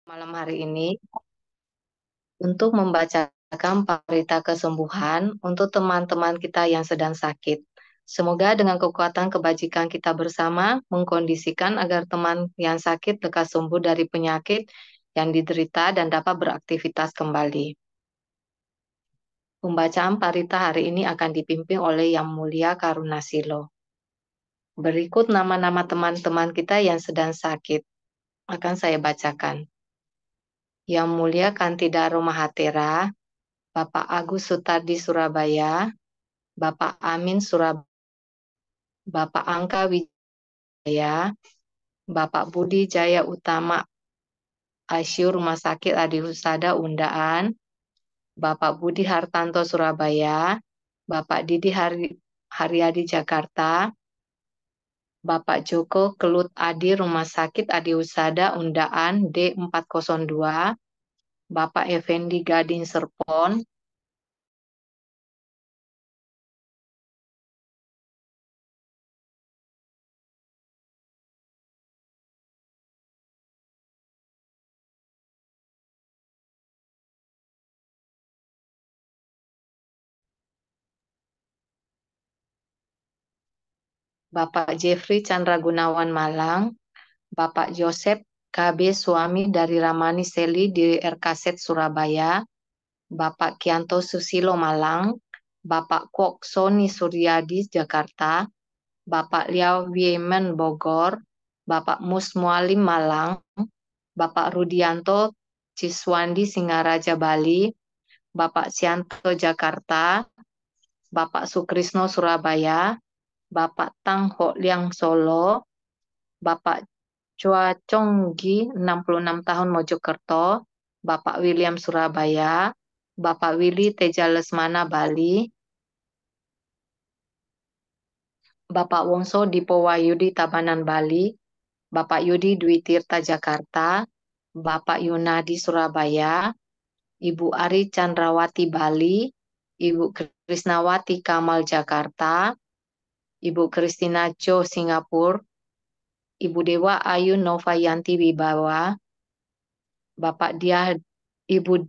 Malam hari ini untuk membacakan parita kesembuhan untuk teman-teman kita yang sedang sakit. Semoga dengan kekuatan kebajikan kita bersama mengkondisikan agar teman yang sakit lekas sembuh dari penyakit yang diderita dan dapat beraktivitas kembali. Pembacaan parita hari ini akan dipimpin oleh Yang Mulia Karunasilo. Berikut nama-nama teman-teman kita yang sedang sakit. Akan saya bacakan. Yang Mulia Kantidaro Mahatera, Bapak Agus Sutardi Surabaya, Bapak Amin Surabaya, Bapak Angka Wijaya, Bapak Budi Jaya Utama ICU Rumah Sakit Adi Husada Undaan, Bapak Budi Hartanto Surabaya, Bapak Didi Haryadi Jakarta, Bapak Joko Kelut Adi Rumah Sakit Adi Husada Undaan D402, Bapak Effendi Gading Serpon, Bapak Jeffrey Chandra Gunawan Malang, Bapak Joseph KB suami dari Ramani Seli di RKZ Surabaya, Bapak Kianto Susilo Malang, Bapak Kwok Soni Suryadi Jakarta, Bapak Liao Wiemen Bogor, Bapak Mus Mualim Malang, Bapak Rudianto Ciswandi Singaraja Bali, Bapak Sianto Jakarta, Bapak Sukrisno Surabaya, Bapak Tang Ho Liang Solo, Bapak Chua Chonggi 66 tahun Mojokerto, Bapak William Surabaya, Bapak Willy Teja Lesmana Bali, Bapak Wongso Dipo Wahyudi Tabanan Bali, Bapak Yudi Dwi Tirta Jakarta, Bapak Yunadi Surabaya, Ibu Ari Chandrawati Bali, Ibu Krisnawati Kamal Jakarta, Ibu Kristina Jo Singapura, Ibu Dewa Ayu Novayanti Wibawa, Bapak Diah, Ibu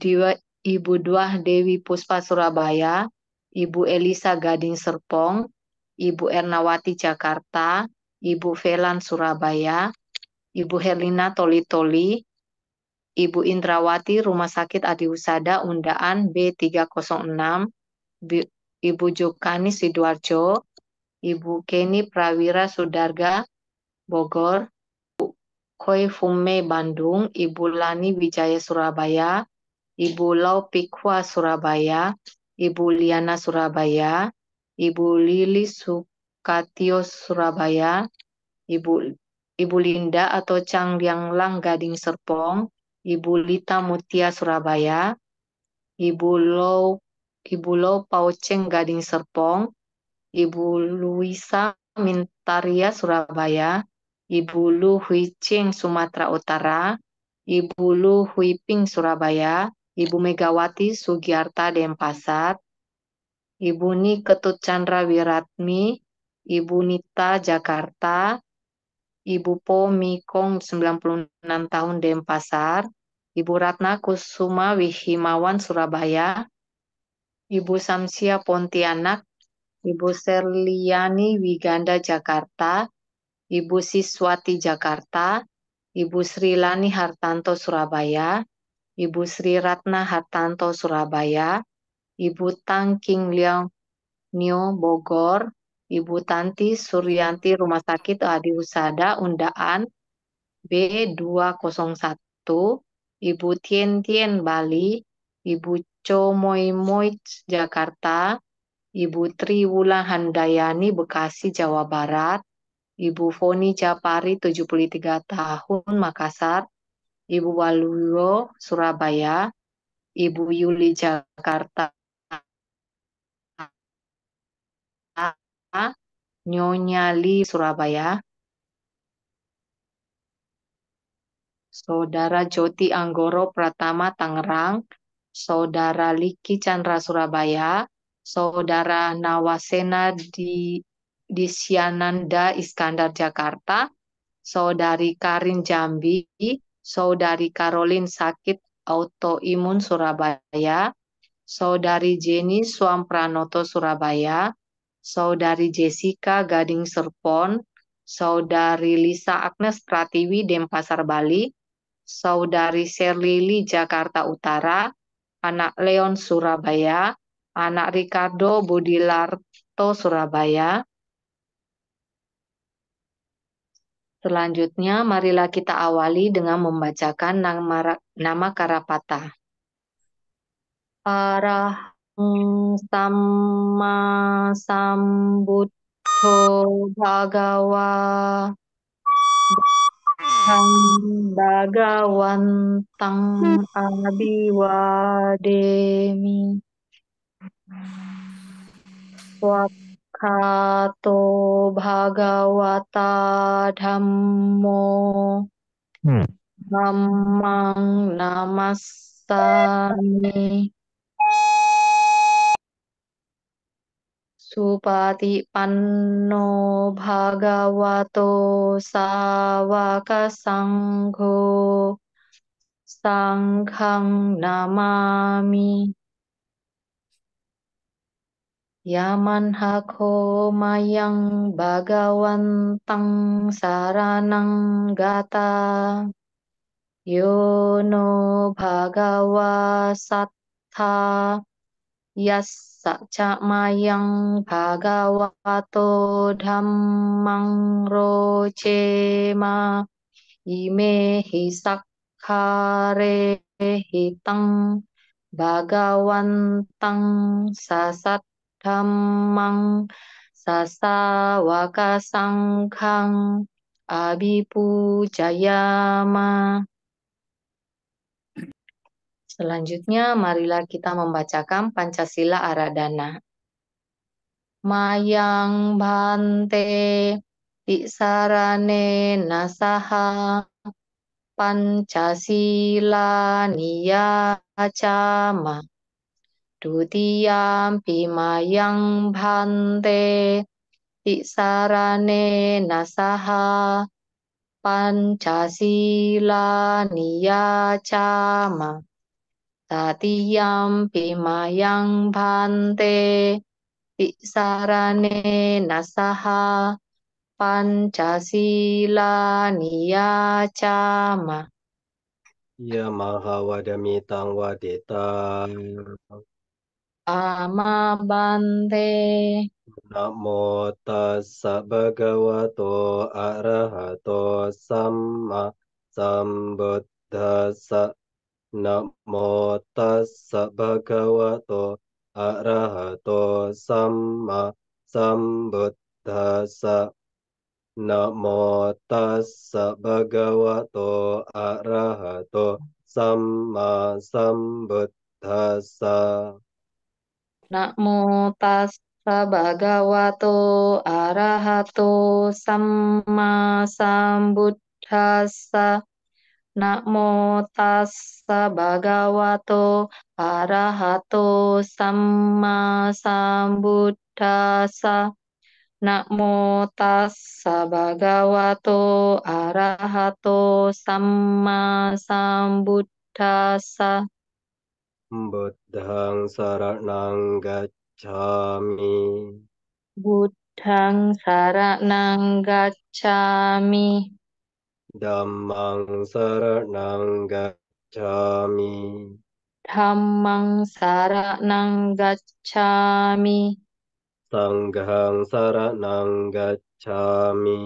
Duah Dewi Puspa Surabaya, Ibu Elisa Gading Serpong, Ibu Ernawati Jakarta, Ibu Velan Surabaya, Ibu Herlina Toli-Toli, Ibu Indrawati Rumah Sakit Adi Husada Undaan B306, Ibu Jokani Sidoarjo, Ibu Keni Prawira Sudarga Bogor, Koi Fume Bandung, Ibu Lani Wijaya Surabaya, Ibu Lau Pikwa Surabaya, Ibu Liana Surabaya, Ibu Lili Sukatio Surabaya, Ibu Ibu Linda atau Chang Lianglang Gading Serpong, Ibu Lita Mutia Surabaya, Ibu Lau Ibu Lau Pauceng Gading Serpong, Ibu Luisa Mintaria Surabaya, Ibu Lu Huiching Sumatera Utara, Ibu Lu Huiping Surabaya, Ibu Megawati Sugiarta Denpasar, Ibu Ni Ketut Chandra Wiratmi, Ibu Nita Jakarta, Ibu Po Mikong 96 tahun Denpasar, Ibu Ratna Kusuma Wihimawan Surabaya, Ibu Samsia Pontianak, Ibu Serliani Wiganda Jakarta, Ibu Siswati Jakarta, Ibu Sri Lani Hartanto Surabaya, Ibu Sri Ratna Hartanto Surabaya, Ibu Tang King Leong Nio Bogor, Ibu Tanti Suryanti Rumah Sakit Adi Husada Undaan B201, Ibu Tien Tien Bali, Ibu Cho Moi Moi Jakarta, Ibu Tri Wula Handayani Bekasi Jawa Barat, Ibu Foni Japari 73 tahun Makassar, Ibu Waluyo Surabaya, Ibu Yuli Jakarta, Nyonya Li Surabaya, Saudara Joti Anggoro Pratama Tangerang, Saudara Liki Chandra Surabaya, Saudara Nawasena Disyananda Iskandar Jakarta, Saudari Karin Jambi, Saudari Caroline sakit autoimun Surabaya, Saudari Jenny Suam Pranoto Surabaya, Saudari Jessica Gading Serpon, Saudari Lisa Agnes Pratiwi Denpasar Bali, Saudari Sherlili Jakarta Utara, anak Leon Surabaya, anak Ricardo Budilarto Surabaya. Selanjutnya, marilah kita awali dengan membacakan nama Karapata. Arahang Samma Sambuddho Bhagawa Buddhang Bhagawantang Abhiwademi Wakkato Bhagawata Dhammo Dhammang Namassami Supatipanno Bhagavato Sawaka Sangho Sanghang Namami Yamanhako Mayang Bhagawantang Saranang Gata Yono Bhagawa Sattha Yassa Mayang Bhagavato Dhammang Rocema Imehi Sakkare Hitang Bhagawantang Sasat Dhammang Sasawaka Sanghang Abhipujayama. Selanjutnya, marilah kita membacakan Pancasila Aradana. Mayang Bhante Tisarane Nasaha Pancasila Niyacama Dutiyam Pimayang Bhante Tisarane Nasaha Pancasila Niyacama Tatiyam Pimayang Bhante Tisarane Nasaha Pancasila Niyacama Yamahawadami wadita. Ama Bante Namo tassa bhagavato arahato samma sambuddhassa. Namo tassa bhagavato arahato samma sambuddhassa. Namo tassa bhagavato arahato samma sambuddhassa. Namo tassa bhagavato arahato samma sambuddhassa. Namo tassa bhagavato arahato samma sambuddhassa. Namo tassa bhagavato arahato samma sambuddhassa. Buddhang saranang gacchami. Buddhang saranang gacchami. Dhammang saranang gacchami. Dhammang saranang gacchami. Sanghang saranang gacchami.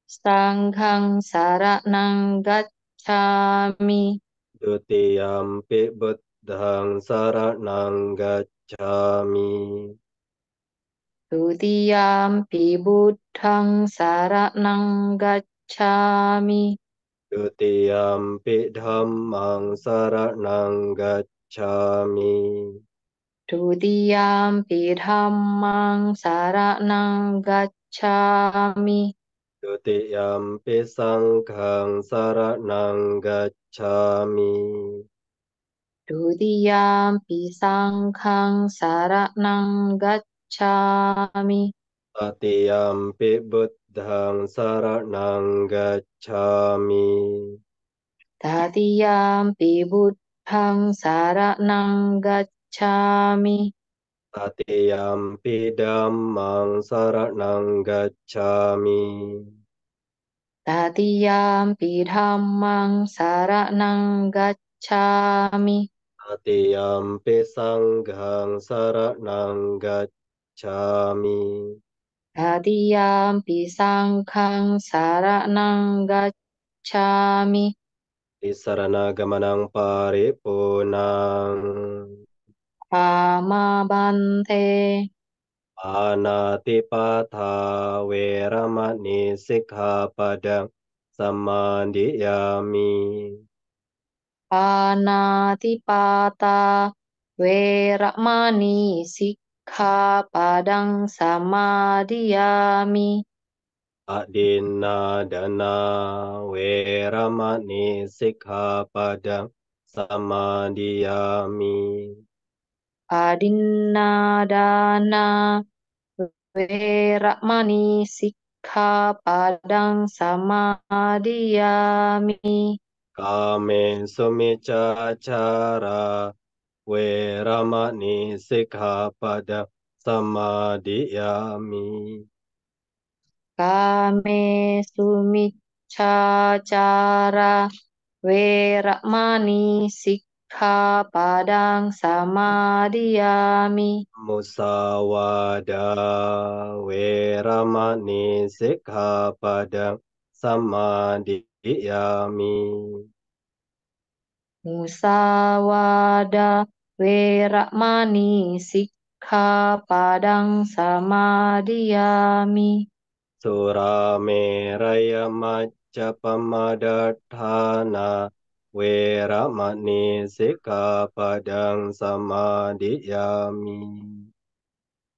Sanghang saranang gacchami. Dutiyampi buddhang saranang gacchami. Dutiyampi buddhang saranang gacchami. Dutiyampi dhammang saranang gacchami. Dutiyampi dhammang saranang gacchami. Dutiyampi sanghang saranang gacchami. Dutiyampi sanghang saranang gacchami. Tatiyampi buddhang saranang gacchami. Tatiyampi buddhang saranang gacchami. Tatiyampi dhammang saranang gacchami. Tatiyampi dhammang saranang gacchami. Tatiyampi sanghang saranang gacchami. Tatiyampi sangkhang saranang gacchami. Tisarana gamanang paripunang. Amabante. Anatipatha weramani sikkhapadang samadhiyami. Panatipata weramani sikkhapadang samadhiyami. Adinadana weramani sikkhapadang samadhiyami. Adinadana weramani sikkhapadang samadhiyami. Kame sumicacara weramani sikkhapadang samadhiyami. Kame sumicacara weramani sikkhapadang samadhiyami. Musawada weramani sikkhapadang samadhiyami. Musawada weramani sikkhapadang samadhiyami. Surameraya majapamadatthana weramani sikkhapadang samadhiyami.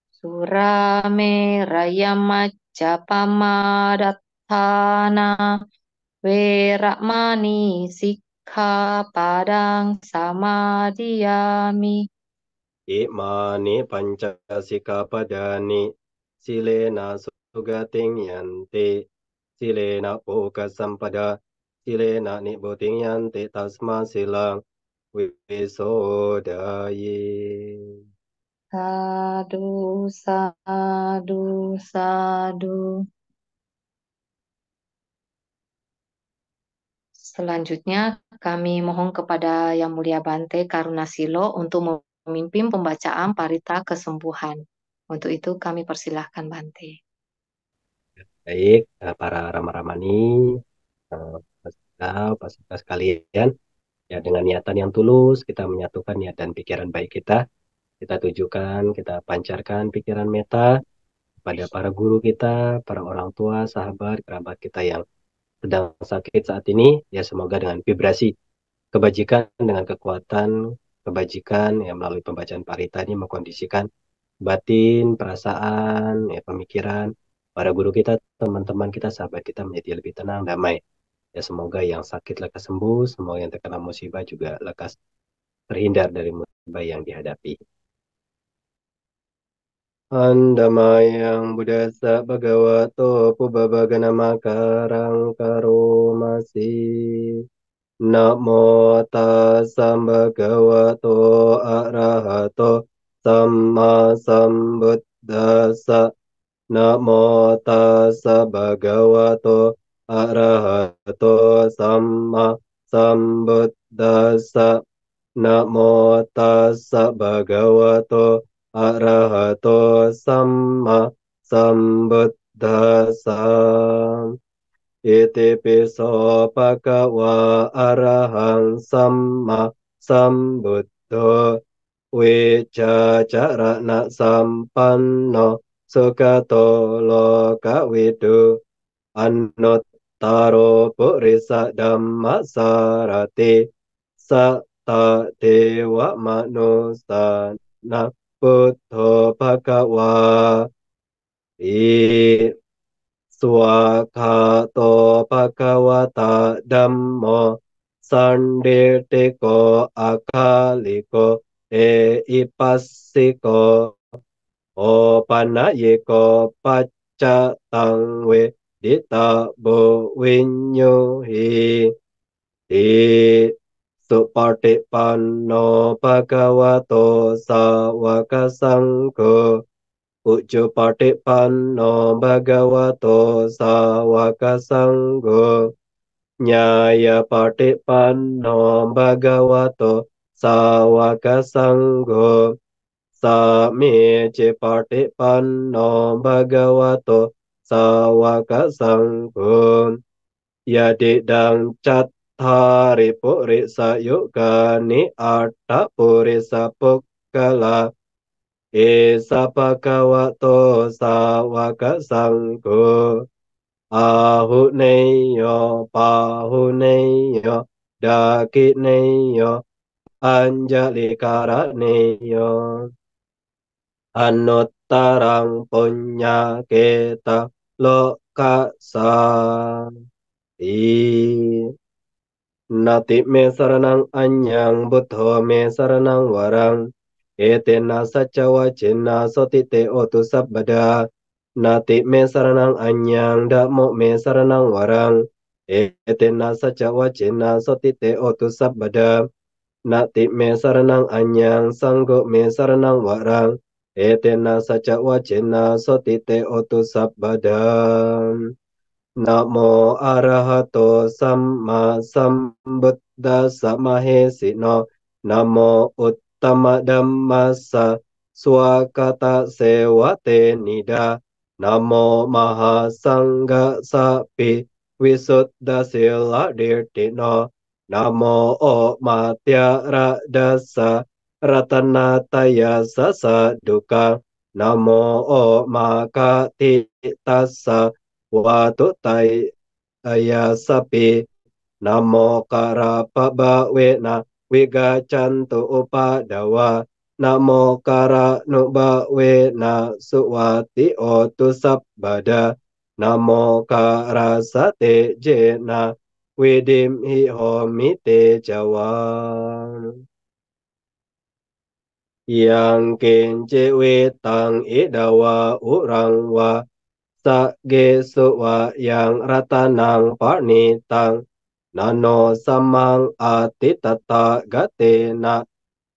Surameraya majapamadatthana weramani sikkhapadang samadhiyami. Imani pancasikapadani silena sugating yanti silena pokasampada silena nibbutiং yanti tasma silang wisodaye. Sadu, sadu, sadu. Selanjutnya, kami mohon kepada Yang Mulia Bante Karunasilo untuk memimpin pembacaan parita kesembuhan. Untuk itu kami persilahkan Bante. Baik, para rama-ramani, peserta sekalian, ya dengan niatan yang tulus kita menyatukan niat dan pikiran baik kita tujukan, kita pancarkan pikiran meta pada para guru kita, para orang tua, sahabat, kerabat kita yang sedang sakit saat ini, ya semoga dengan vibrasi kebajikan, dengan kekuatan kebajikan, ya melalui pembacaan parita ini mengkondisikan batin, perasaan, ya pemikiran, para guru kita, teman-teman kita, sahabat kita menjadi lebih tenang, damai. Ya semoga yang sakit lekas sembuh, semoga yang terkena musibah juga lekas terhindar dari musibah yang dihadapi. Andamayang Buddhassa Bhagavato Pubbavagana Makarang Karomasi. Namo tassa bhagavato arahato samma sambuddhassa. Namo tassa bhagavato arahato samma sambuddhassa. Namo tassa bhagavato arahato samma sambuddhassa. Iti piso bhagava arahang samma sambuddho wicacarana sampanno sugato lokawidu anuttaro purisa dhamma sarati satta dewa manusana buddho bhagava. Swakato bhagavata dhammo sanditiko akaliko ipassiko opanayiko paccatang vedita bo vinyuhi ติสุปฏิปันโนภะคะวะโตสาวกสังโฆอุจุปฏิปันโนภะคะวะโตสาวกสังโฆญาญาปฏิปันโนภะคะวะโตสาวกสังโฆสามีจิปฏิปันโนภะคะวะโตสาวกสังโฆยะติดังจัตถาริปุริสยุกานิอัตถปุริสปุกกะลาเอสะภะคะวะโตสาวกสังโฆอาหุเนยโยปาหุเนยโยดากิเนยโยอัญจลิการะเนยโยอนุตตรังปุญญาเกตะโลกัสสาตินาติเมสรนังอัญญังบุตโธเมสรนังวรังเอเตนะสัจจวะเจนะโสติเตโอตุสัพพดานาติเมสรนังอัญญังดะโมเมสรนังวรังเอเตนะสัจจวะเจนะโสติเตโอตุสัพพดานาติเมสรนังอัญญังสังโฆเมสรนังวรังเอเตนะสัจจวะเจนะโสติเตโอตุสัพพดานะโมอะระหะโตสัมมาสัมพุทธัสสะมะเหสิโนนะโมอุตตมะธัมมัสสะสวากาตะเสวะเตนิดานะโมมหาสังฆสสะปิวิสุทธสิลาเดติโนนะโมโอมาเตยระดัสสะรัตนาตยาสสะดุกะนะโมโอมาคาติตัสสะวาตุไตยาสปินะโมการะปะบะเวนะวิกาจันตุอุปาดาวานะโมการะนุบะเวนะสุวัติโอตุสัพพดานะโมการะสะเตเจนะวิดิมหิโหมิเตจวายังเกณเจเวตังอิดาวาอุรังวาสะเกสุวะยังรัตนังปะนิตังนาโนสัมมังอาติตตะกะเตนะ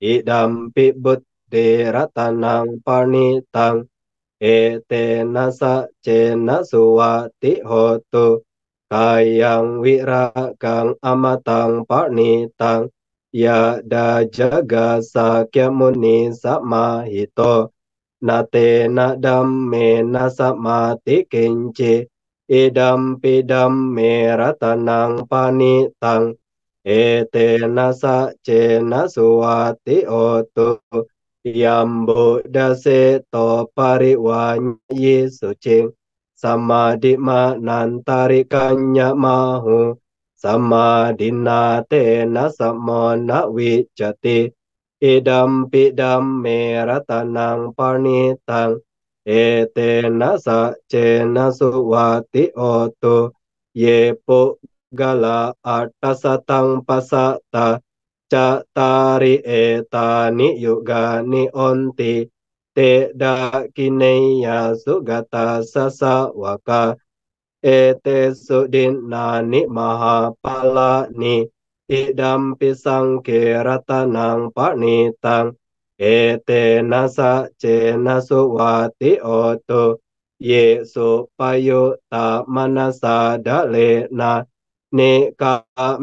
อิดัมปิบุตเตรัตนังปะนิตังเอเตนะสะเจนะสุวัติโหตุกายังวิรากังอมตังปะนิตังยะดาจักกสสะเกมุนีสัมมาหิโตนาเตนะดัมเมนะสัมมาติกินจิอิดัมปิดัมเมรัตนังปานิตังเอเตนะสะเจนะสุวัติโอตุยัมบุดาเสโตปริวายิสุจิงสัมมาดิมานันตาริกัญญมาหุสัมมาดินนาเตนะสัมมนะวิจติอิดัมปิดัมเมรัตนังปานิตังเอเตนะสะเจนะสุวัติโอตุเยปุกะลาอัตตสตังปัสสะตาจะตาริเอตานิยุกานิอนติเตดะกิเนยสุกตาสสะวะกาเอเตสุดินนานิมหาปาลานิอิดัมปิสังเกรตนังปะนิตังเอเตนะสะเจนะสุวัติโอตุเยสุปยุตตามนัสสะดะเลนะเนกา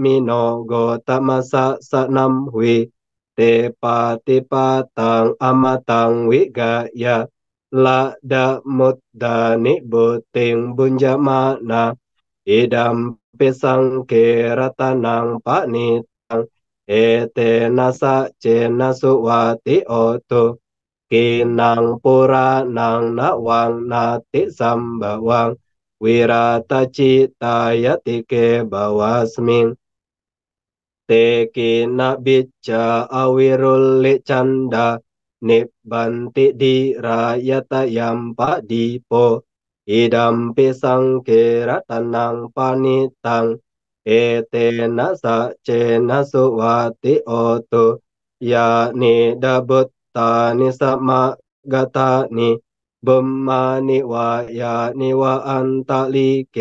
มิโนโกตมัสสะสะนัมหุเตปาติปาตังอมตังวิกายะละดะมุตตานิบุติงบุญญามานาอิดัมปิสังเกรตนังปะนิตังเอเตนะสะเจนะสุวัติโอตุกินังปุรานังนวังนาติสัมบวังวิราตจิตายติเกบวาสมิงเตกินะบิจจาอวิรุลลิจันดานิบบันติดีรายตยัมปะดีโปอิดัมปิสังเกรตนังปานิตังเอเตนะสะเจนะสุวัติโอตุยานิดาบุตตานิสัมมะกตานิบุมมานิวายานิวะอันตะลิเก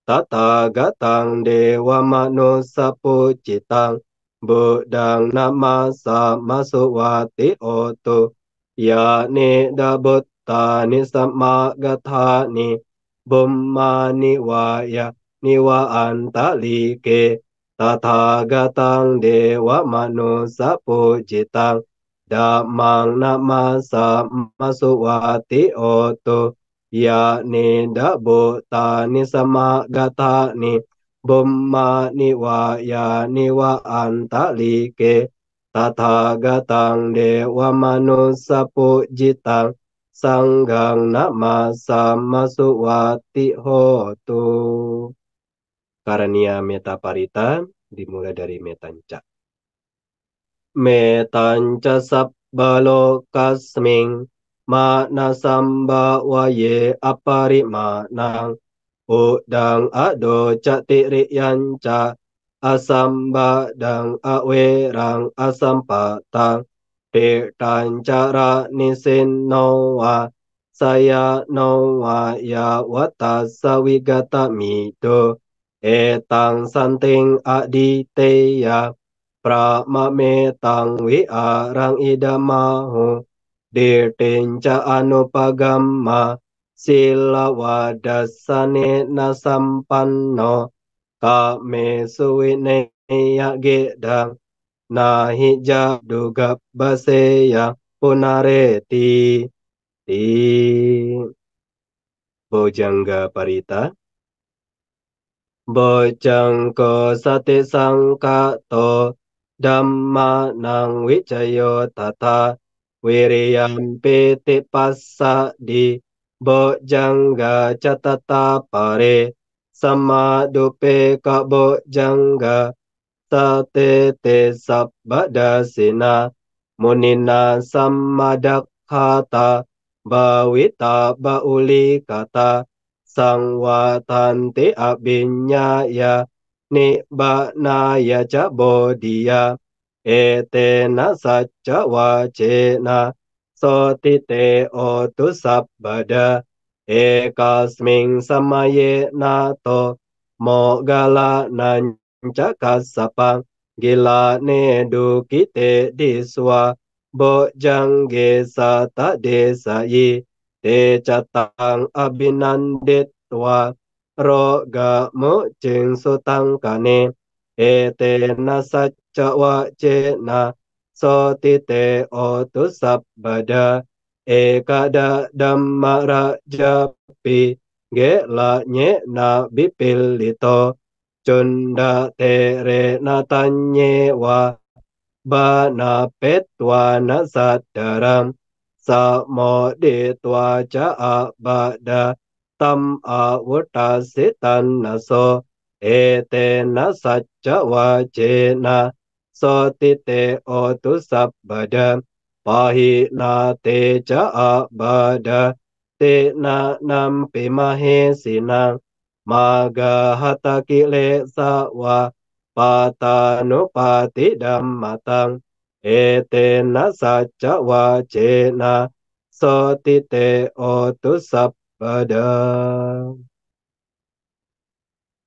Tathagatāng dewa manusa pucitang Buddhang namasa masuvati otu Yani dabuttani samagathani Bummani waya niwa antalike Tathagatāng dewa manusa pucitang Dhammang namasa masuvati otu ya ni dabu ta ni sama gata ni bumma ni wa ya ni wa antalike tata gatang dewa manusa pujitang sanggang nama samaswati hotu. Karania meta parita dimulai dari metanca. Metanca sabbalokasming Mana samba waye aparimanang udang ado catiri yanca asamba dang awerang asampatang Pitan cara nisin noa saya noa ya watasa wigata mido etang santing aditeya pramametang wi arang idamahu Dirtinca anupagamma sila wadasane nasampanno kame suwine gedang nahi jaduga baseya punareti ti bojangga parita bojangko sate sangkato dhamma nang wicayo tata Wiriyam piti passa di bojangga catata pare sama dupe ka bojangga sate te sabbada sina munina sammadakkhata bawita bauli kata sangwatanti abinyaya nibbanaya ca bodhiya etena sacca wacena sotite otu sabbada ekasming samaye nato mogala nanca kasapang gila ne dukite diswa bojangge sata desayi te catang abinandetwa roga mucing sutang kane etena sacca wacena sotite otu sabbada ekada dhamma rajapi gela nye na bipilito cunda tere natanyewa bana petwa na sadaram samoditwa ca abada tam awutasitan naso etena sacca wacena sotite otu sabbada pahi na te ca abada te na nampi mahe sinang maga hata kile sawa patanupati dhammatang etena sacca wacena sotite otu sabbada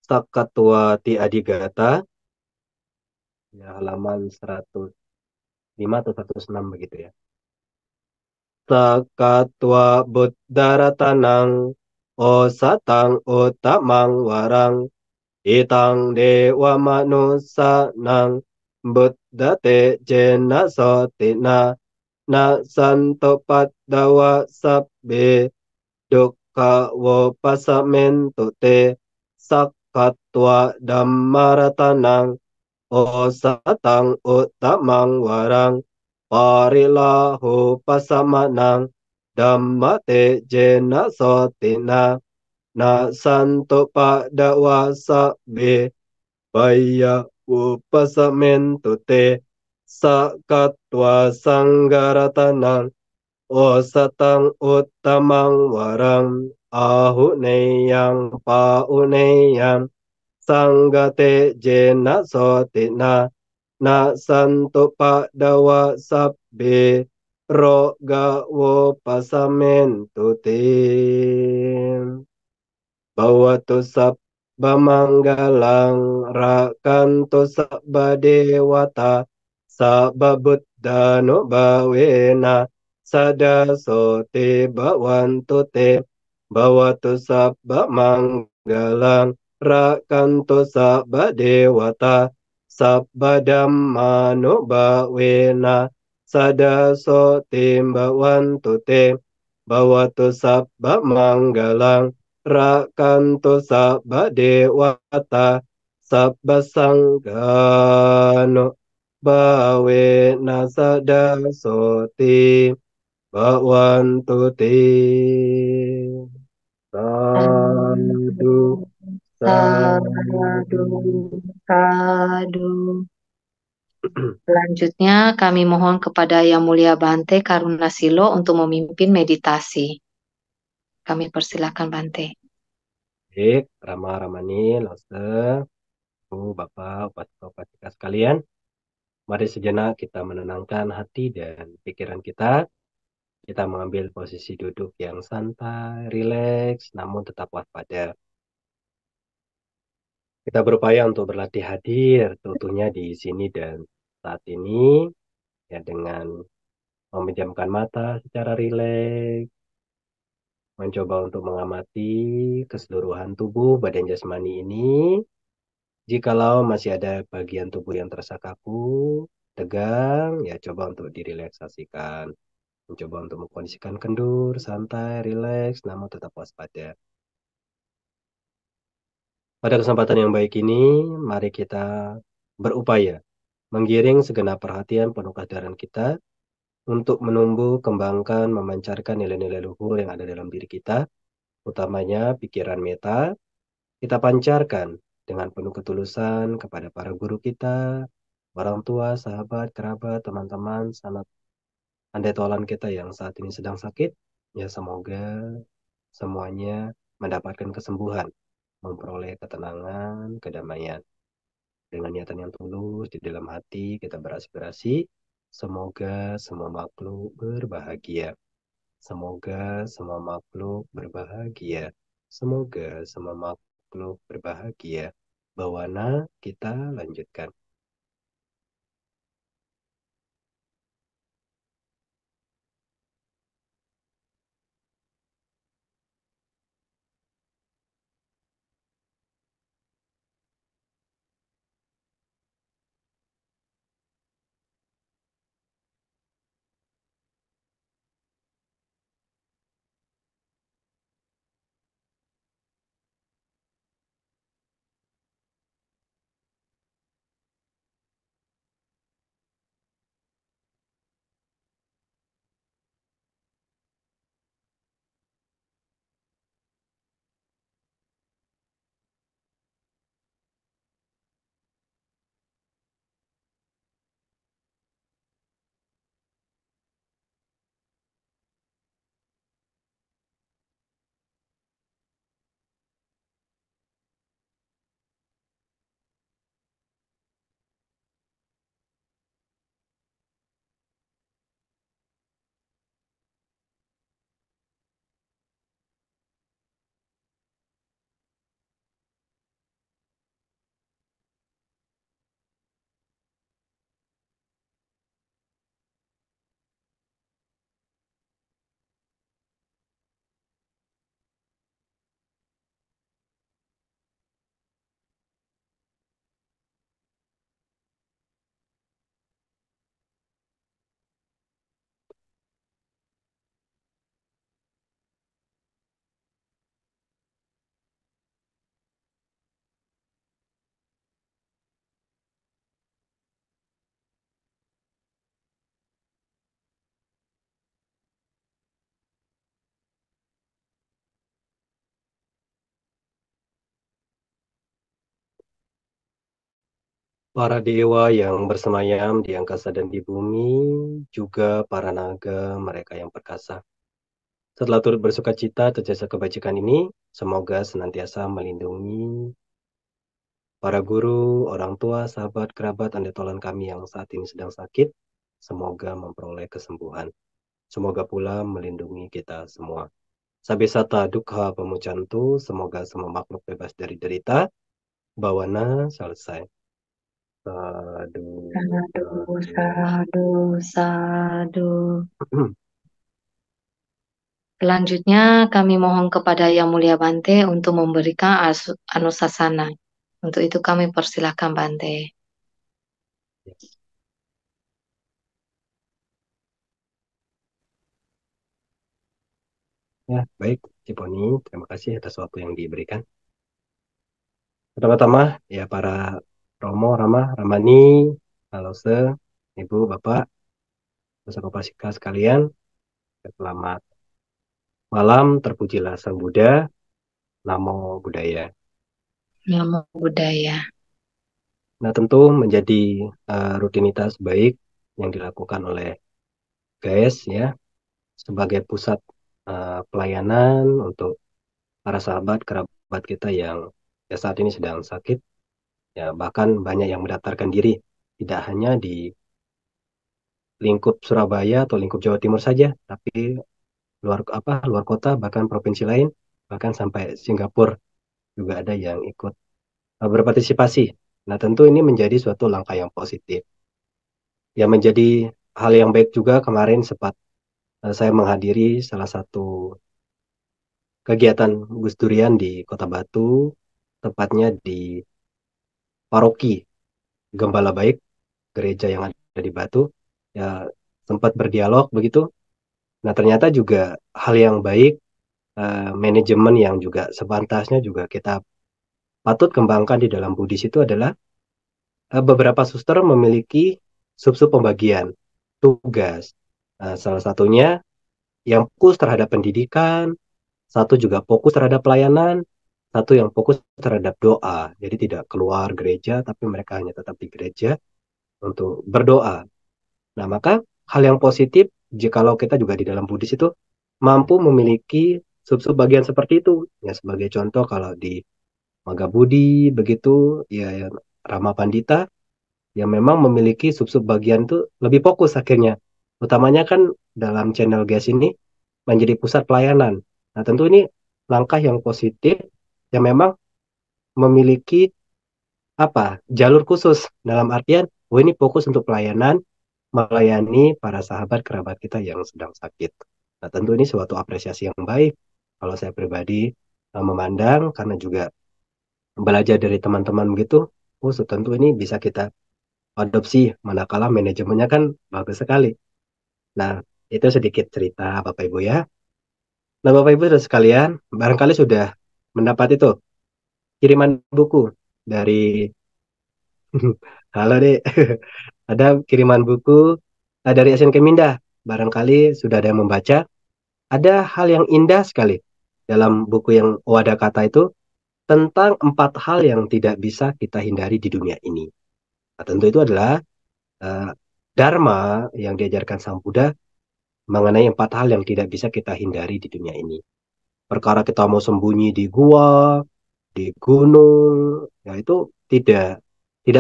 Sakatua ti adigata ya halaman 105 atau 106 begitu ya. Sakatwa buddharatanang osatang utamang warang itang dewa manusa nang buddhate jena sotina na santo paddawa sabbe dukkha wo pasamentu te sakatwa dhammaratanang osatang utamang warang parilahu pasamanang dhammate jena sotina na santo padawa sabbe paya upasamentu te sakatwa sanggaratanang osatang utamang warang ahuneyang pauneyang sanggate jena sotina na santo padawa sabbe roga wo pasamentu te bawatu bamanggalang rakanto sabba dewata sabba buddhano bawena sada sote bawanto te bawatu sabba manggalang rakanto sabba dewata sabba dhammano bawena sada sote bawanto te bawatu sabba manggalang rakanto sabba dewata sabba sanggano bawe nasada soti bhavantu te sadu Sadu, sadu, sadu. sadu. Selanjutnya, kami mohon kepada Yang Mulia Bante Karunasilo untuk memimpin meditasi. Kami persilakan Bante. Baik, Rama Ramani, Lose, Bu, Bapak, Upasika sekalian, mari sejenak kita menenangkan hati dan pikiran kita. Kita mengambil posisi duduk yang santai, rileks, namun tetap waspada. Kita berupaya untuk berlatih hadir, tentunya di sini dan saat ini, ya dengan memejamkan mata secara rileks, mencoba untuk mengamati keseluruhan tubuh badan jasmani ini. Jikalau masih ada bagian tubuh yang terasa kaku, tegang, ya coba untuk direlaksasikan. Mencoba untuk mengkondisikan kendur, santai, rileks, namun tetap waspada. Pada kesempatan yang baik ini, mari kita berupaya menggiring segenap perhatian penuh kesadaran kita untuk menumbuh, kembangkan, memancarkan nilai-nilai luhur yang ada dalam diri kita, utamanya pikiran meta, kita pancarkan dengan penuh ketulusan kepada para guru kita, orang tua, sahabat, kerabat, teman-teman, sanak andai tolan kita yang saat ini sedang sakit, ya semoga semuanya mendapatkan kesembuhan, memperoleh ketenangan, kedamaian. Dengan niatan yang tulus di dalam hati kita beraspirasi, semoga semua makhluk berbahagia. Semoga semua makhluk berbahagia. Semoga semua makhluk berbahagia. Bawana kita lanjutkan. Para dewa yang bersemayam di angkasa dan di bumi, juga para naga mereka yang perkasa. Setelah turut bersuka cita atas jasa kebajikan ini, semoga senantiasa melindungi para guru, orang tua, sahabat, kerabat, andai tolan kami yang saat ini sedang sakit, semoga memperoleh kesembuhan. Semoga pula melindungi kita semua. Sabisata dukha pamucantu, semoga semua makhluk bebas dari derita. Bawana selesai. Sadu, Sadu, sadu. sadu, sadu. Selanjutnya, kami mohon kepada Yang Mulia Bante untuk memberikan anusasana. Untuk itu kami persilahkan Bante. Ya, baik, Ciponi. Terima kasih atas waktu yang diberikan. Pertama-tama, ya para Romo, Rama, Ramani, Halose, Ibu, Bapak, Pusaka Pasika sekalian, selamat malam, terpujilah Sang Buddha, Namo Buddhaya. Namo Buddhaya. Nah, tentu menjadi rutinitas baik yang dilakukan oleh GAES ya, sebagai pusat pelayanan untuk para sahabat, kerabat kita yang ya saat ini sedang sakit, ya bahkan banyak yang mendaftarkan diri, tidak hanya di lingkup Surabaya atau lingkup Jawa Timur saja, tapi luar kota, bahkan provinsi lain, bahkan sampai Singapura juga ada yang ikut berpartisipasi. Nah, tentu ini menjadi suatu langkah yang positif. Ya, menjadi hal yang baik juga kemarin sempat saya menghadiri salah satu kegiatan Gus Durian di Kota Batu, tepatnya di Paroki Gembala Baik, gereja yang ada di Batu. Ya, sempat berdialog begitu. Nah, ternyata juga hal yang baik, manajemen yang juga sepantasnya juga kita patut kembangkan di dalam Buddhis itu adalah beberapa suster memiliki sub-sub pembagian tugas. Salah satunya yang fokus terhadap pendidikan, satu juga fokus terhadap pelayanan, satu yang fokus terhadap doa. Jadi tidak keluar gereja, tapi mereka hanya tetap di gereja untuk berdoa. Nah, maka hal yang positif jikalau kita juga di dalam Buddhis itu mampu memiliki sub-sub bagian seperti itu. Ya, sebagai contoh kalau di Magabudi begitu, ya, ya Rama Pandita yang memang memiliki sub-sub bagian itu lebih fokus akhirnya. Utamanya kan dalam channel gas ini menjadi pusat pelayanan. Nah, tentu ini langkah yang positif yang memang memiliki jalur khusus dalam artian, oh ini fokus untuk pelayanan, melayani para sahabat kerabat kita yang sedang sakit. Nah, tentu ini suatu apresiasi yang baik. Kalau saya pribadi memandang karena juga belajar dari teman-teman begitu, oh tentu ini bisa kita adopsi manakala manajemennya kan bagus sekali. Nah, itu sedikit cerita Bapak Ibu ya. Nah, Bapak Ibu sudah sekalian, barangkali sudah mendapat itu kiriman buku dari halo Dek. Ada kiriman buku dari SN Kemindah. Barangkali sudah ada yang membaca. Ada hal yang indah sekali dalam buku yang Wada Kata itu tentang 4 hal yang tidak bisa kita hindari di dunia ini. Nah, tentu itu adalah uh, Dharma yang diajarkan Sang Buddha mengenai 4 hal yang tidak bisa kita hindari di dunia ini. Perkara kita mau sembunyi di gua, di gunung, ya itu tidak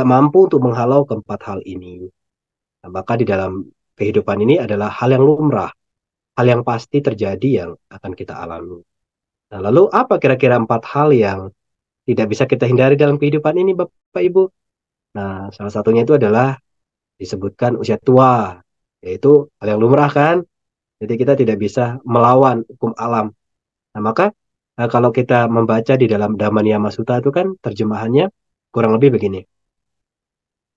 mampu untuk menghalau keempat hal ini. Nah, maka di dalam kehidupan ini adalah hal yang lumrah, hal yang pasti terjadi yang akan kita alami. Nah, lalu apa kira-kira 4 hal yang tidak bisa kita hindari dalam kehidupan ini, Bapak Ibu? Nah, salah satunya itu adalah disebutkan usia tua, yaitu hal yang lumrah kan? Jadi kita tidak bisa melawan hukum alam. Nah, maka kalau kita membaca di dalam Dhamma Sutta itu kan terjemahannya kurang lebih begini.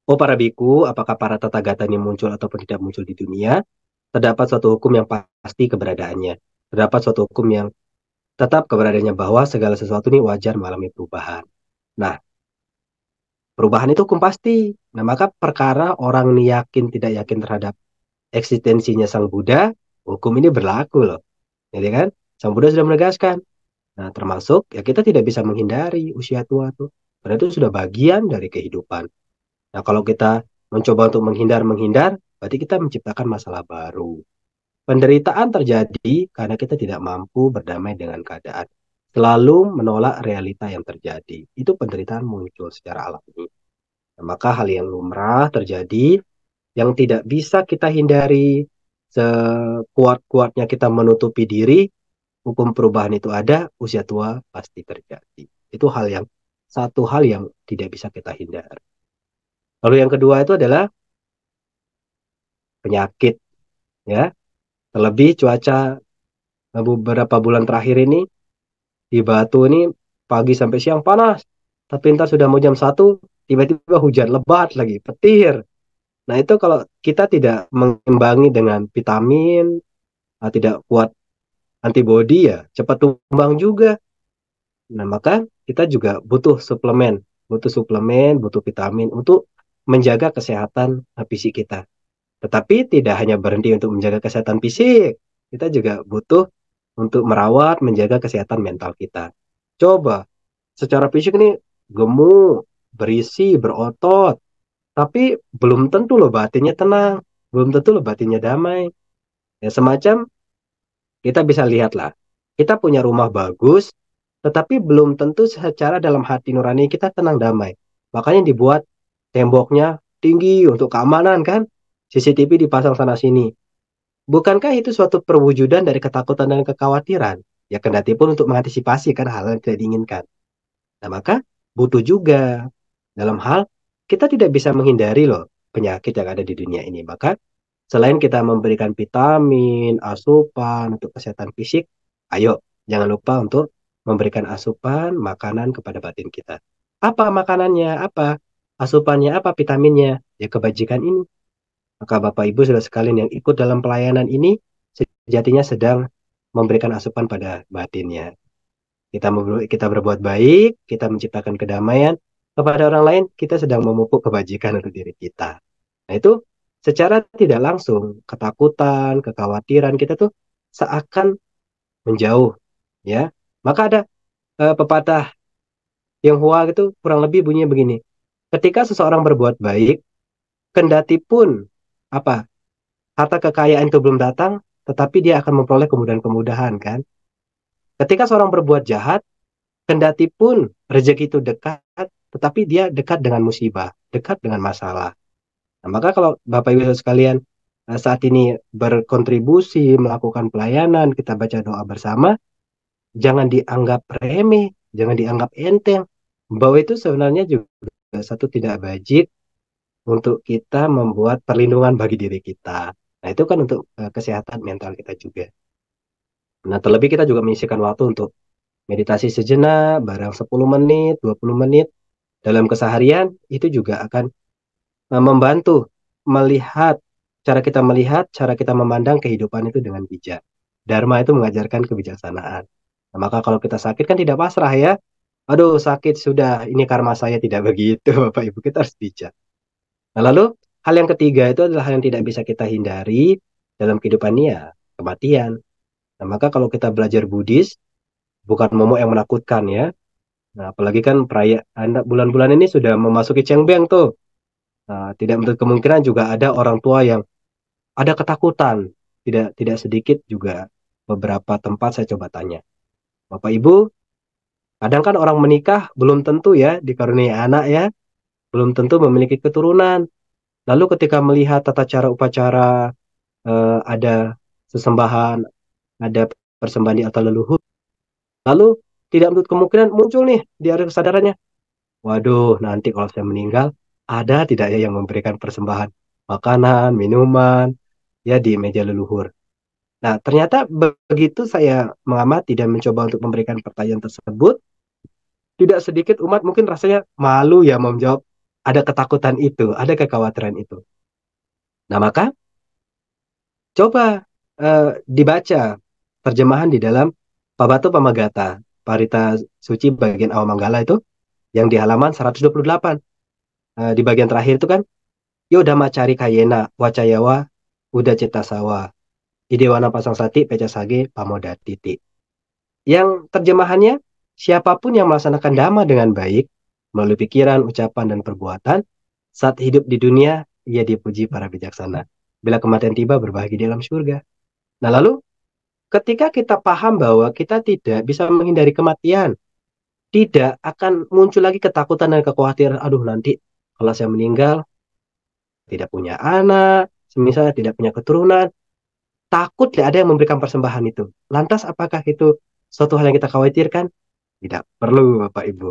Oh para biku, apakah para tathagata ini muncul ataupun tidak muncul di dunia? Terdapat suatu hukum yang pasti keberadaannya. Terdapat suatu hukum yang tetap keberadaannya bahwa segala sesuatu ini wajar mengalami perubahan. Nah, perubahan itu hukum pasti. Nah, maka perkara orang ini yakin tidak yakin terhadap eksistensinya Sang Buddha, hukum ini berlaku loh. Jadi kan, Sang Buddha sudah menegaskan. Nah, termasuk ya kita tidak bisa menghindari usia tua tuh. Karena itu sudah bagian dari kehidupan. Nah, kalau kita mencoba untuk menghindar, berarti kita menciptakan masalah baru. Penderitaan terjadi karena kita tidak mampu berdamai dengan keadaan. Selalu menolak realita yang terjadi. Itu penderitaan muncul secara alami. Nah, maka hal yang lumrah terjadi yang tidak bisa kita hindari sekuat-kuatnya kita menutupi diri, hukum perubahan itu ada, usia tua pasti terjadi. Itu satu hal yang tidak bisa kita hindari. Lalu yang kedua itu adalah penyakit, ya. Terlebih cuaca beberapa bulan terakhir ini di Batu ini pagi sampai siang panas. Tapi entar sudah mau jam 1, tiba-tiba hujan lebat lagi, petir. Nah itu kalau kita tidak mengimbangi dengan vitamin, tidak kuat antibodi ya cepat tumbang juga. Nah maka kita juga butuh suplemen, butuh vitamin untuk menjaga kesehatan fisik kita. Tetapi tidak hanya berhenti untuk menjaga kesehatan fisik, kita juga butuh untuk merawat, menjaga kesehatan mental kita. Coba, secara fisik ini gemuk, berisi, berotot, tapi belum tentu loh batinnya tenang, belum tentu loh batinnya damai. Ya semacam kita bisa lihatlah, kita punya rumah bagus, tetapi belum tentu secara dalam hati nurani kita tenang damai. Makanya dibuat temboknya tinggi untuk keamanan kan, CCTV dipasang sana sini. Bukankah itu suatu perwujudan dari ketakutan dan kekhawatiran? Ya kendati pun untuk mengantisipasi kan hal yang tidak diinginkan. Nah maka butuh juga dalam hal kita tidak bisa menghindari loh penyakit yang ada di dunia ini. Maka selain kita memberikan vitamin, asupan untuk kesehatan fisik, ayo jangan lupa untuk memberikan asupan makanan kepada batin kita. Apa makanannya? Apa asupannya? Apa vitaminnya? Ya kebajikan ini. Maka Bapak Ibu sudah sekalian yang ikut dalam pelayanan ini sejatinya sedang memberikan asupan pada batinnya. Kita berbuat baik, kita menciptakan kedamaian kepada orang lain, kita sedang memupuk kebajikan untuk diri kita. Nah itu secara tidak langsung ketakutan, kekhawatiran kita tuh seakan menjauh, ya. Maka ada pepatah Tionghoa gitu kurang lebih bunyinya begini. Ketika seseorang berbuat baik, kendati pun apa harta kekayaan itu belum datang, tetapi dia akan memperoleh kemudahan-kemudahan kan. Ketika seorang berbuat jahat, kendati pun rezeki itu dekat, tetapi dia dekat dengan musibah, dekat dengan masalah. Nah, maka kalau Bapak Ibu sekalian saat ini berkontribusi, melakukan pelayanan, kita baca doa bersama, jangan dianggap remeh, jangan dianggap enteng. Bahwa itu sebenarnya juga satu tidak bajik untuk kita membuat perlindungan bagi diri kita. Nah, itu kan untuk kesehatan mental kita juga. Nah, terlebih kita juga menyisihkan waktu untuk meditasi sejenak, barang 10 menit, 20 menit dalam keseharian, itu juga akan membantu melihat, cara kita memandang kehidupan itu dengan bijak. Dharma itu mengajarkan kebijaksanaan. Nah, maka kalau kita sakit kan tidak pasrah ya. Aduh, sakit sudah, ini karma saya tidak begitu, Bapak Ibu, kita harus bijak. Nah, lalu hal yang ketiga itu adalah hal yang tidak bisa kita hindari dalam kehidupan ini ya, kematian. Nah, maka kalau kita belajar Buddhis, bukan momok yang menakutkan ya. Nah, apalagi kan perayaan bulan-bulan ini sudah memasuki Cengbeng tuh. Nah, tidak menutup kemungkinan juga ada orang tua yang ada ketakutan. Tidak sedikit juga beberapa tempat saya coba tanya. Bapak Ibu, kadang kan orang menikah belum tentu ya dikaruniai anak ya, belum tentu memiliki keturunan. Lalu ketika melihat tata cara upacara, ada sesembahan, ada persembahan di atas leluhur, lalu tidak menutup kemungkinan muncul nih di area kesadarannya. Waduh, nanti kalau saya meninggal, ada tidak ya yang memberikan persembahan makanan, minuman, ya di meja leluhur. Nah, ternyata begitu saya mengamati dan mencoba untuk memberikan pertanyaan tersebut, tidak sedikit umat mungkin rasanya malu ya mau menjawab, ada ketakutan itu, ada kekhawatiran itu. Nah, maka coba dibaca terjemahan di dalam Pabatu Pamagata, Parita Suci bagian Awam Manggala itu, yang di halaman 128. Di bagian terakhir itu kan, Yodama cari kayena, wacayawa, udah cita sawa, idewana pasang sati, peca sage, pamoda titik. Yang terjemahannya, siapapun yang melaksanakan dhamma dengan baik, melalui pikiran, ucapan, dan perbuatan, saat hidup di dunia, ia dipuji para bijaksana. Bila kematian tiba, berbahagi di dalam surga. Nah lalu, ketika kita paham bahwa kita tidak bisa menghindari kematian, tidak akan muncul lagi ketakutan dan kekhawatiran, aduh nanti kalau saya meninggal, tidak punya anak, misalnya tidak punya keturunan. takut tidak ada yang memberikan persembahan itu. Lantas apakah itu suatu hal yang kita khawatirkan? Tidak perlu Bapak Ibu.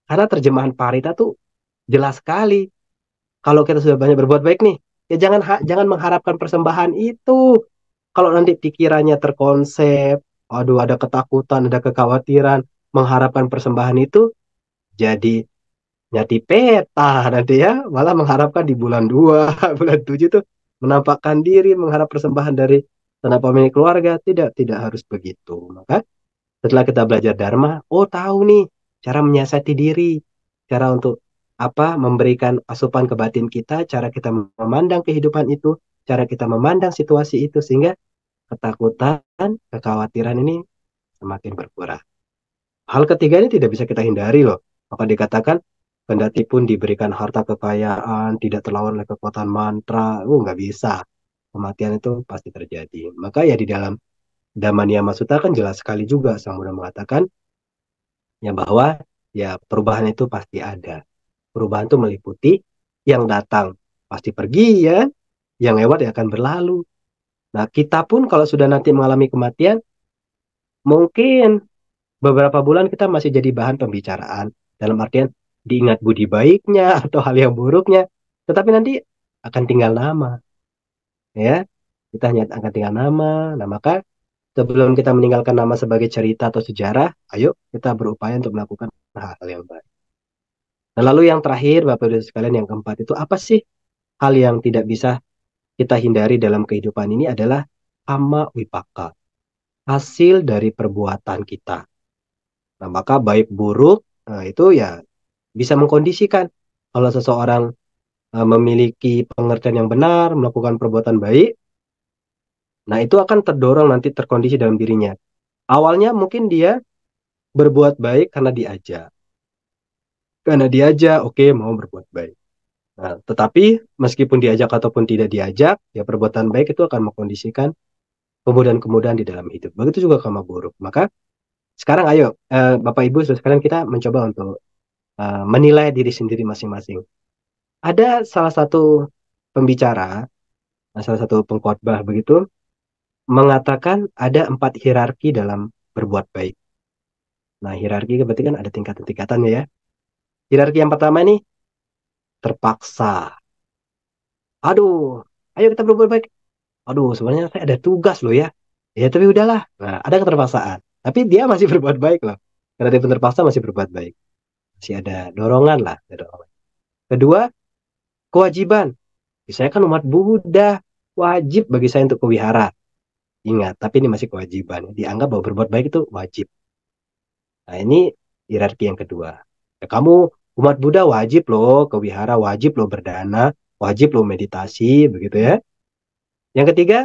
Karena terjemahan Parita tuh jelas sekali. Kalau kita sudah banyak berbuat baik nih, ya jangan mengharapkan persembahan itu. Kalau nanti pikirannya terkonsep, aduh ada ketakutan, ada kekhawatiran, mengharapkan persembahan itu jadi nyati peta nanti ya, malah mengharapkan di bulan 2, bulan 7 tuh menampakkan diri, mengharap persembahan dari tanah pemilik keluarga. Tidak harus begitu. Maka setelah kita belajar Dharma, oh tahu nih cara menyiasati diri, cara untuk apa memberikan asupan ke batin kita, cara kita memandang kehidupan itu, cara kita memandang situasi itu, sehingga ketakutan, kekhawatiran ini semakin berkurang. Hal ketiga ini tidak bisa kita hindari loh. Maka dikatakan, kendati pun diberikan harta kekayaan, tidak terlawan oleh kekuatan mantra, nggak bisa. Kematian itu pasti terjadi. Maka ya di dalam Dhamma Sutta kan jelas sekali juga Sang Buddha mengatakan ya bahwa ya perubahan itu pasti ada. Perubahan itu meliputi yang datang pasti pergi ya, yang lewat ya akan berlalu. Nah, kita pun kalau sudah nanti mengalami kematian, mungkin beberapa bulan kita masih jadi bahan pembicaraan. Dalam artian diingat budi baiknya atau hal yang buruknya. Tetapi nanti akan tinggal nama. Ya, kita hanya akan tinggal nama. Nah, maka sebelum kita meninggalkan nama sebagai cerita atau sejarah, ayo kita berupaya untuk melakukan hal-hal yang baik. Nah, lalu yang terakhir, Bapak Ibu sekalian, yang keempat itu apa sih hal yang tidak bisa kita hindari dalam kehidupan ini adalah kama wipaka, hasil dari perbuatan kita. Nah, maka baik buruk itu ya bisa mengkondisikan kalau seseorang memiliki pengertian yang benar, melakukan perbuatan baik, nah itu akan terdorong nanti terkondisi dalam dirinya. Awalnya mungkin dia berbuat baik karena diajak. Karena diajak, oke, mau berbuat baik. Nah, tetapi meskipun diajak ataupun tidak diajak, ya perbuatan baik itu akan mengkondisikan kemudahan-kemudahan di dalam hidup. Begitu juga karma buruk. Maka sekarang ayo, Bapak Ibu, sekarang kita mencoba untuk menilai diri sendiri masing-masing. Ada salah satu pembicara, salah satu pengkhotbah begitu, mengatakan ada 4 hierarki dalam berbuat baik. Nah, hierarki berarti kan ada tingkatan-tingkatannya ya. Hierarki yang pertama ini terpaksa. Aduh, ayo kita berbuat baik. Aduh, sebenarnya saya ada tugas loh ya. Ya, tapi udahlah. Nah, ada keterpaksaan. Tapi dia masih berbuat baik loh. Karena dia terpaksa masih berbuat baik. Masih ada dorongan lah. Ada dorongan. Kedua, kewajiban. Saya kan umat Buddha. Wajib bagi saya untuk kewihara. Ingat, tapi ini masih kewajiban. Dianggap bahwa berbuat baik itu wajib. Nah, ini hierarki yang kedua. Ya, kamu umat Buddha wajib loh kewihara, wajib loh berdana, wajib loh meditasi, begitu ya. Yang ketiga,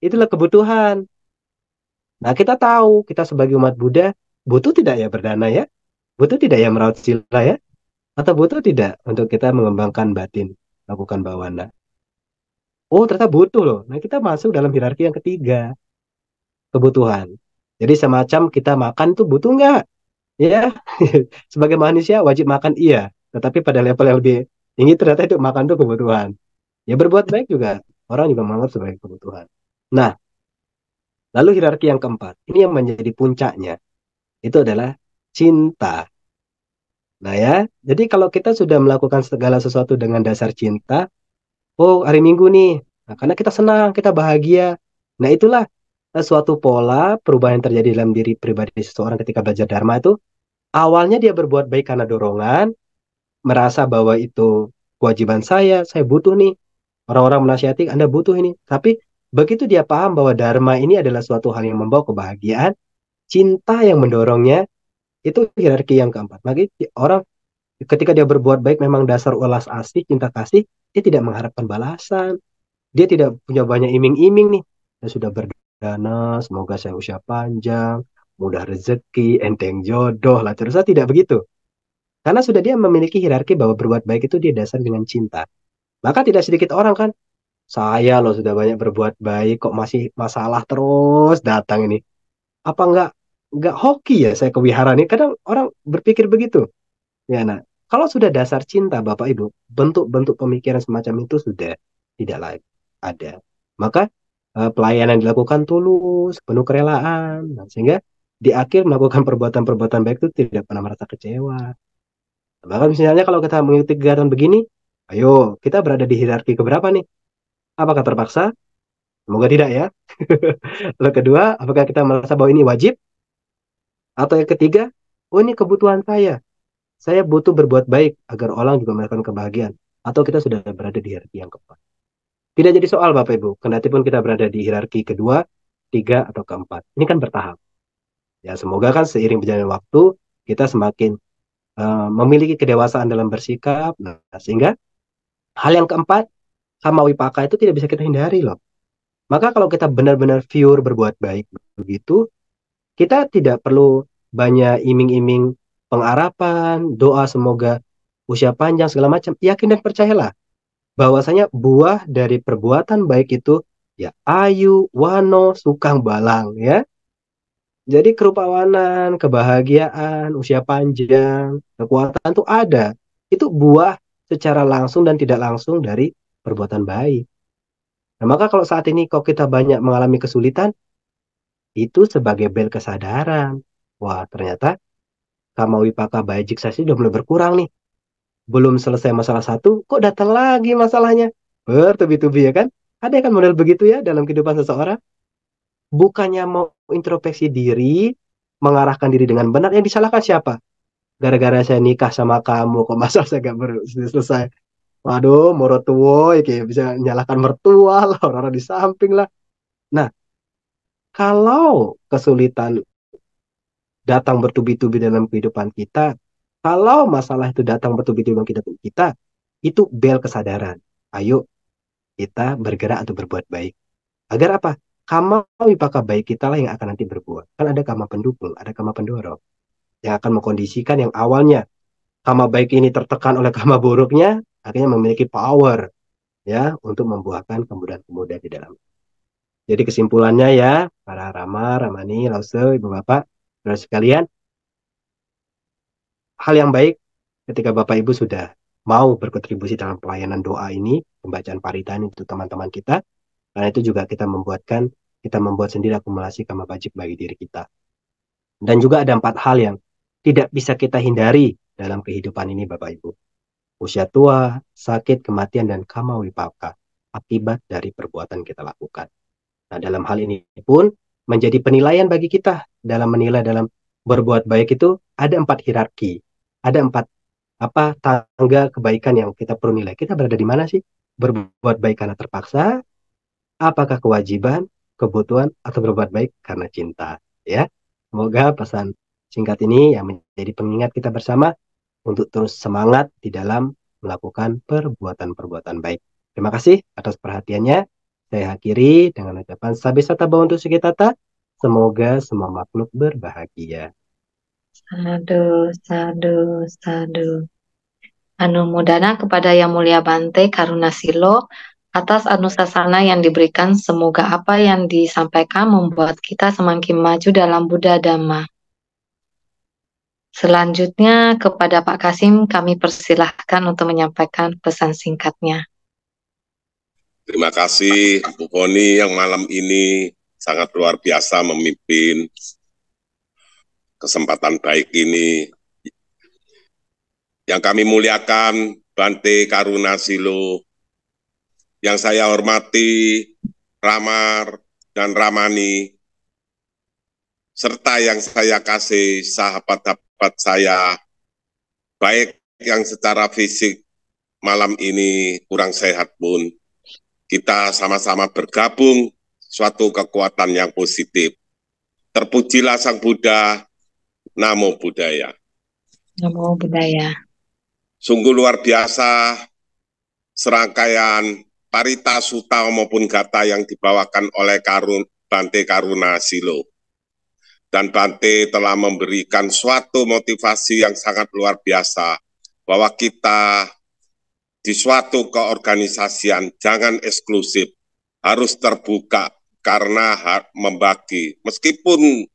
itulah kebutuhan. Nah, kita tahu, kita sebagai umat Buddha, butuh tidak ya berdana ya? Butuh tidak ya merawat sila ya? Atau butuh tidak untuk kita mengembangkan batin, lakukan bhavana? Oh, ternyata butuh loh. Nah, kita masuk dalam hierarki yang ketiga, kebutuhan. Jadi semacam kita makan tuh butuh nggak? Ya, sebagai manusia wajib makan iya. Tetapi pada level yang lebih tinggi ternyata itu makan tuh kebutuhan. Ya berbuat baik juga, orang juga menganggap sebagai kebutuhan. Nah, lalu hierarki yang keempat, ini yang menjadi puncaknya, itu adalah cinta. Nah ya, jadi kalau kita sudah melakukan segala sesuatu dengan dasar cinta, oh hari Minggu nih, nah, karena kita senang, kita bahagia. Nah itulah suatu pola perubahan yang terjadi dalam diri pribadi seseorang ketika belajar Dharma itu, awalnya dia berbuat baik karena dorongan, merasa bahwa itu kewajiban saya butuh nih, orang-orang menasihati, Anda butuh ini. Tapi begitu dia paham bahwa Dharma ini adalah suatu hal yang membawa kebahagiaan, cinta yang mendorongnya, itu hierarki yang keempat. Maka orang ketika dia berbuat baik memang dasar ulas asih, cinta kasih, dia tidak mengharapkan balasan. Dia tidak punya banyak iming-iming nih. Saya sudah berdana, semoga saya usia panjang, mudah rezeki, enteng jodoh lah. Terus saya tidak begitu. Karena sudah dia memiliki hierarki bahwa berbuat baik itu dia dasar dengan cinta. Maka tidak sedikit orang kan, saya loh sudah banyak berbuat baik, kok masih masalah terus datang ini. Apa nggak hoki ya saya ke wihara ini? Kadang orang berpikir begitu. Ya, nah, kalau sudah dasar cinta Bapak Ibu, bentuk-bentuk pemikiran semacam itu sudah tidak lagi ada. Maka pelayanan dilakukan tulus, penuh kerelaan. Nah, sehingga di akhir melakukan perbuatan-perbuatan baik itu tidak pernah merasa kecewa. Bahkan misalnya kalau kita mengikuti kegiatan begini, ayo kita berada di hierarki keberapa nih? Apakah terpaksa? Semoga tidak ya. Lalu kedua, apakah kita merasa bahwa ini wajib? Atau yang ketiga, oh ini kebutuhan saya. Saya butuh berbuat baik agar orang juga merasakan kebahagiaan. Atau kita sudah berada di hierarki yang keempat. Tidak jadi soal Bapak Ibu. Kendati pun kita berada di hierarki kedua, tiga, atau keempat. Ini kan bertahap. Ya semoga kan seiring berjalannya waktu, kita semakin memiliki kedewasaan dalam bersikap. Nah, sehingga hal yang keempat, kama wipaka itu tidak bisa kita hindari loh. Maka kalau kita benar-benar pure berbuat baik begitu, kita tidak perlu banyak iming-iming pengharapan, doa semoga usia panjang segala macam. Yakin dan percayalah bahwasanya buah dari perbuatan baik itu ya ayu, wano, sukang balang ya. Jadi kerupawanan, kebahagiaan, usia panjang, kekuatan itu ada. Itu buah secara langsung dan tidak langsung dari perbuatan baik. Nah, maka kalau saat ini kok kita banyak mengalami kesulitan, itu sebagai bel kesadaran. Wah, ternyata kama wipaka bajik saya sudah mulai berkurang nih. Belum selesai masalah satu, kok datang lagi masalahnya? Bertubi-tubi ya kan? Ada kan model begitu ya dalam kehidupan seseorang. Bukannya mau introspeksi diri, mengarahkan diri dengan benar, yang disalahkan siapa? Gara-gara saya nikah sama kamu, kok masalah saya gak selesai. Waduh, morotuwo, ya kayak bisa nyalahkan mertua lah, orang-orang di samping lah. Nah, kalau kesulitan datang bertubi-tubi dalam kehidupan kita, kalau masalah itu datang bertubi-tubi dalam kehidupan kita, itu bel kesadaran. Ayo kita bergerak untuk berbuat baik. Agar apa? Kama wipaka baik kita lah yang akan nanti berbuat. Kan ada kama pendukung, ada kama pendorong. Yang akan mengkondisikan yang awalnya kama baik ini tertekan oleh kama buruknya, akhirnya memiliki power ya untuk membuahkan kemudahan-kemudahan di dalam. Jadi kesimpulannya ya, para Rama, Ramani, Lause, Ibu Bapak, saudara sekalian, hal yang baik ketika Bapak Ibu sudah mau berkontribusi dalam pelayanan doa ini, pembacaan paritan itu teman-teman kita, karena itu juga kita membuat sendiri akumulasi kama wajib bagi diri kita. Dan juga ada 4 hal yang tidak bisa kita hindari dalam kehidupan ini Bapak Ibu. Usia tua, sakit, kematian, dan kama wipaka akibat dari perbuatan kita lakukan. Nah, dalam hal ini pun menjadi penilaian bagi kita dalam menilai dalam berbuat baik itu ada 4 hierarki. Ada 4 tangga kebaikan yang kita perlu nilai. Kita berada di mana sih? Berbuat baik karena terpaksa, apakah kewajiban, kebutuhan, atau berbuat baik karena cinta? Ya, semoga pesan singkat ini yang menjadi pengingat kita bersama untuk terus semangat di dalam melakukan perbuatan-perbuatan baik. Terima kasih atas perhatiannya. Saya akhiri dengan ucapan Sabe Sata Bhawantu Sukitata. Semoga semua makhluk berbahagia. Sadu, sadu, sadu. Anumodana kepada Yang Mulia Bante Karunasilo atas anusasana yang diberikan. Semoga apa yang disampaikan membuat kita semakin maju dalam Buddha Dhamma. Selanjutnya kepada Pak Kasim kami persilahkan untuk menyampaikan pesan singkatnya. Terima kasih Bu Poni yang malam ini sangat luar biasa memimpin kesempatan baik ini. Yang kami muliakan Bante Karunasilo, yang saya hormati Ramar dan Ramani, serta yang saya kasih sahabat-sahabat saya, baik yang secara fisik malam ini kurang sehat pun, kita sama-sama bergabung suatu kekuatan yang positif. Terpujilah Sang Buddha, Namo Buddhaya. Namo Buddhaya. Sungguh luar biasa serangkaian parita sutta maupun gata yang dibawakan oleh Bante Karunasilo. Dan Bante telah memberikan suatu motivasi yang sangat luar biasa bahwa kita di suatu keorganisasian jangan eksklusif, harus terbuka karena membagi. Meskipun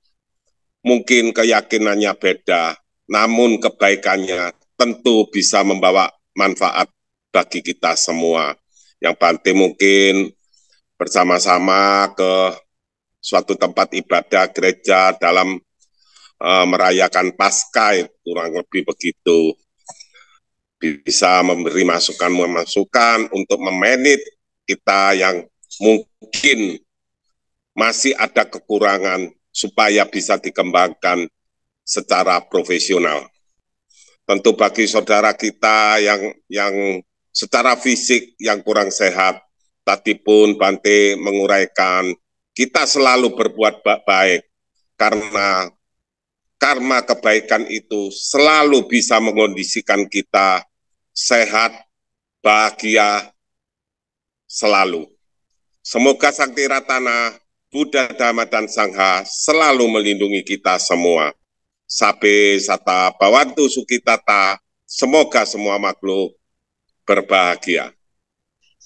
mungkin keyakinannya beda, namun kebaikannya tentu bisa membawa manfaat bagi kita semua. Yang Bante mungkin bersama-sama ke suatu tempat ibadah gereja dalam merayakan Paskah, kurang lebih begitu. Bisa memberi masukan-masukan untuk memanage kita yang mungkin masih ada kekurangan supaya bisa dikembangkan secara profesional. Tentu bagi saudara kita yang secara fisik yang kurang sehat, tadi pun Bante menguraikan, kita selalu berbuat baik karena karma kebaikan itu selalu bisa mengondisikan kita sehat, bahagia selalu. Semoga Sakti Ratana, Buddha, Dhamma, dan Sangha selalu melindungi kita semua. Sabe sata bawantu sukitata, semoga semua makhluk berbahagia.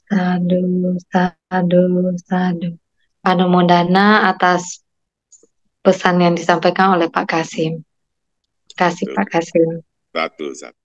Sadu, sadu, sadu. Anumodana atas pesan yang disampaikan oleh Pak Kasim. Terima kasih Pak Kasim. Satu.